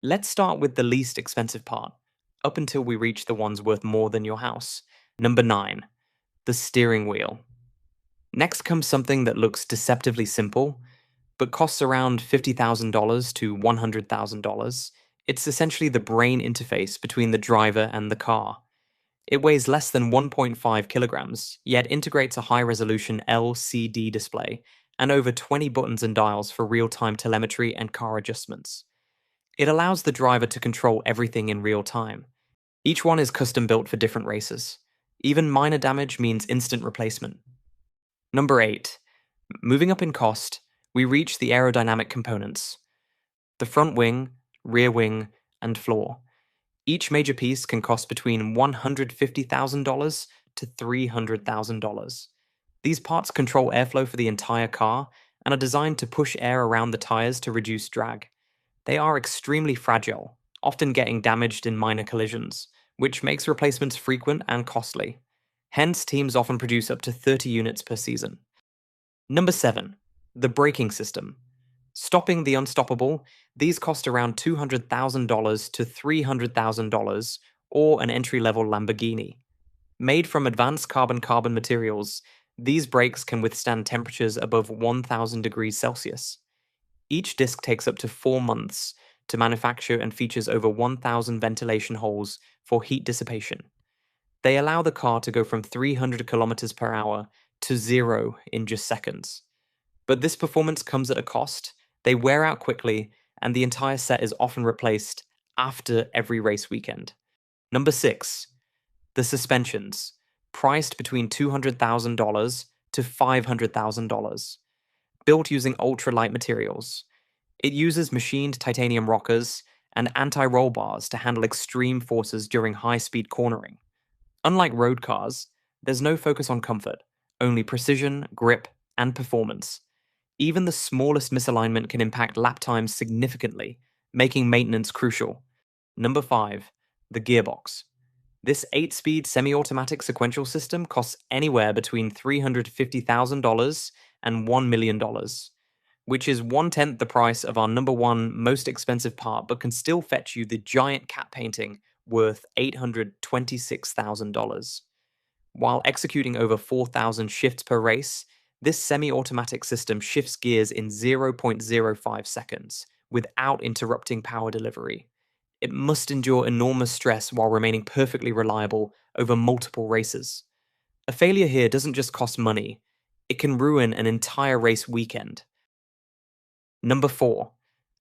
Let's start with the least expensive part, up until we reach the ones worth more than your house. Number 9, the steering wheel. Next comes something that looks deceptively simple, but costs around $50,000 to $100,000. It's essentially the brain interface between the driver and the car. It weighs less than 1.5 kilograms, yet integrates a high resolution LCD display and over 20 buttons and dials for real time telemetry and car adjustments. It allows the driver to control everything in real time. Each one is custom built for different races. Even minor damage means instant replacement. Number 8. Moving up in cost, we reach the aerodynamic components. The front wing, rear wing, and floor. Each major piece can cost between $150,000 to $300,000. These parts control airflow for the entire car and are designed to push air around the tires to reduce drag. They are extremely fragile, often getting damaged in minor collisions, which makes replacements frequent and costly. Hence, teams often produce up to 30 units per season. Number 7. The braking system. Stopping the unstoppable, these cost around $200,000 to $300,000 or an entry-level Lamborghini. Made from advanced carbon-carbon materials, these brakes can withstand temperatures above 1,000 degrees Celsius. Each disc takes up to 4 months to manufacture and features over 1,000 ventilation holes for heat dissipation. They allow the car to go from 300 kilometers per hour to 0 in just seconds. But this performance comes at a cost. They wear out quickly, and the entire set is often replaced after every race weekend. Number 6. The suspensions, priced between $200,000 to $500,000. Built using ultralight materials. It uses machined titanium rockers and anti-roll bars to handle extreme forces during high-speed cornering. Unlike road cars, there's no focus on comfort, only precision, grip, and performance. Even the smallest misalignment can impact lap times significantly, making maintenance crucial. Number 5. The gearbox. This 8-speed semi-automatic sequential system costs anywhere between $350,000 and $1 million, which is 1/10 the price of our number 1 most expensive part, but can still fetch you the giant cat painting worth $826,000. While executing over 4,000 shifts per race, this semi-automatic system shifts gears in 0.05 seconds without interrupting power delivery. It must endure enormous stress while remaining perfectly reliable over multiple races. A failure here doesn't just cost money, it can ruin an entire race weekend. Number 4.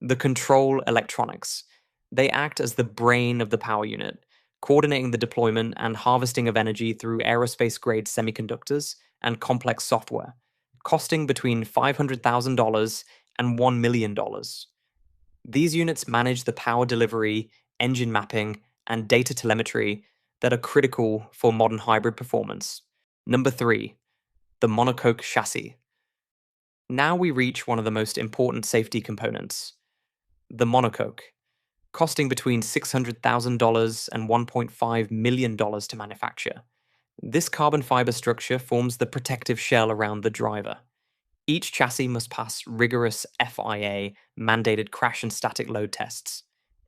The control electronics. They act as the brain of the power unit, coordinating the deployment and harvesting of energy through aerospace-grade semiconductors and complex software, costing between $500,000 and $1 million. These units manage the power delivery, engine mapping, and data telemetry that are critical for modern hybrid performance. Number 3. The monocoque chassis. Now we reach one of the most important safety components, the monocoque, costing between $600,000 and $1.5 million to manufacture. This carbon fiber structure forms the protective shell around the driver. Each chassis must pass rigorous FIA mandated crash and static load tests,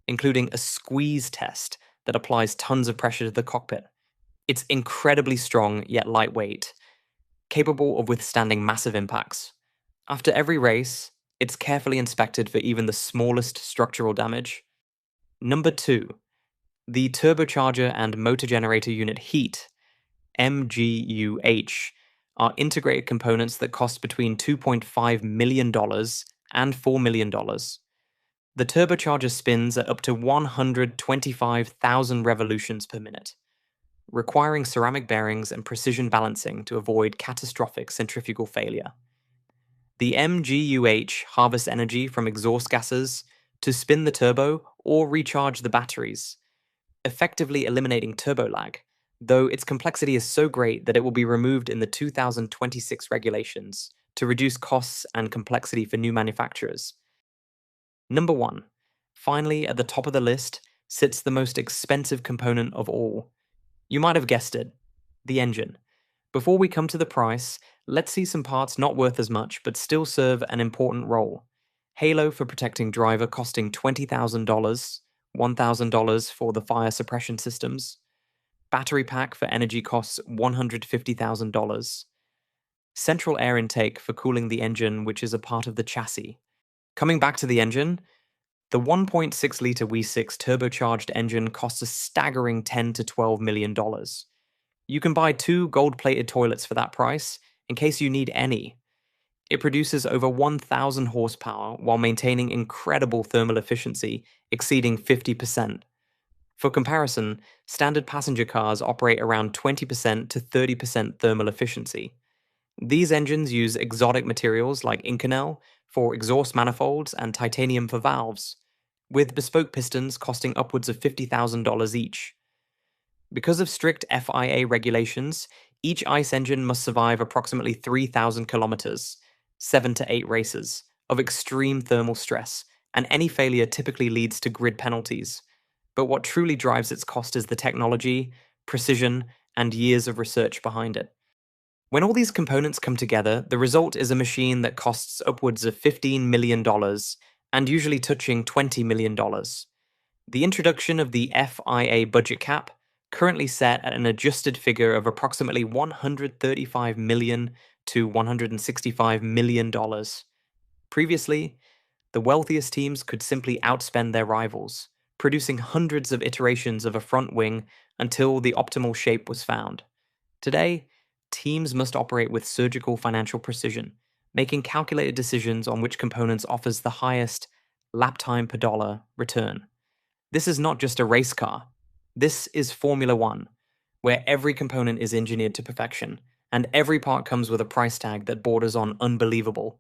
including a squeeze test that applies tons of pressure to the cockpit. It's incredibly strong yet lightweight, capable of withstanding massive impacts. After every race, it's carefully inspected for even the smallest structural damage. Number 2. The turbocharger and motor generator unit heat, MGUH, are integrated components that cost between $2.5 million and $4 million. The turbocharger spins at up to 125,000 revolutions per minute, requiring ceramic bearings and precision balancing to avoid catastrophic centrifugal failure. The MGUH harvests energy from exhaust gases to spin the turbo or recharge the batteries, effectively eliminating turbo lag, though its complexity is so great that it will be removed in the 2026 regulations to reduce costs and complexity for new manufacturers. Number 1. Finally, at the top of the list sits the most expensive component of all. You might have guessed it, the engine. Before we come to the price, let's see some parts not worth as much but still serve an important role. halo for protecting driver costing $20,000, $1,000 for the fire suppression systems, battery pack for energy costs $150,000, central air intake for cooling the engine, which is a part of the chassis. Coming back to the engine, the 1.6-liter V6 turbocharged engine costs a staggering $10 to $12 million. You can buy 2 gold-plated toilets for that price, in case you need any. It produces over 1,000 horsepower while maintaining incredible thermal efficiency, exceeding 50%. For comparison, standard passenger cars operate around 20% to 30% thermal efficiency. These engines use exotic materials like Inconel for exhaust manifolds and titanium for valves, with bespoke pistons costing upwards of $50,000 each. Because of strict FIA regulations, each ICE engine must survive approximately 3,000 kilometers, 7 to 8 races, of extreme thermal stress, and any failure typically leads to grid penalties. But what truly drives its cost is the technology, precision, and years of research behind it. When all these components come together, the result is a machine that costs upwards of $15 million and usually touching $20 million. The introduction of the FIA budget cap, currently set at an adjusted figure of approximately $135 million to $165 million. Previously, the wealthiest teams could simply outspend their rivals, producing hundreds of iterations of a front wing until the optimal shape was found. Today, teams must operate with surgical financial precision, making calculated decisions on which components offers the highest lap time per dollar return. This is not just a race car. This is Formula One, where every component is engineered to perfection, and every part comes with a price tag that borders on unbelievable.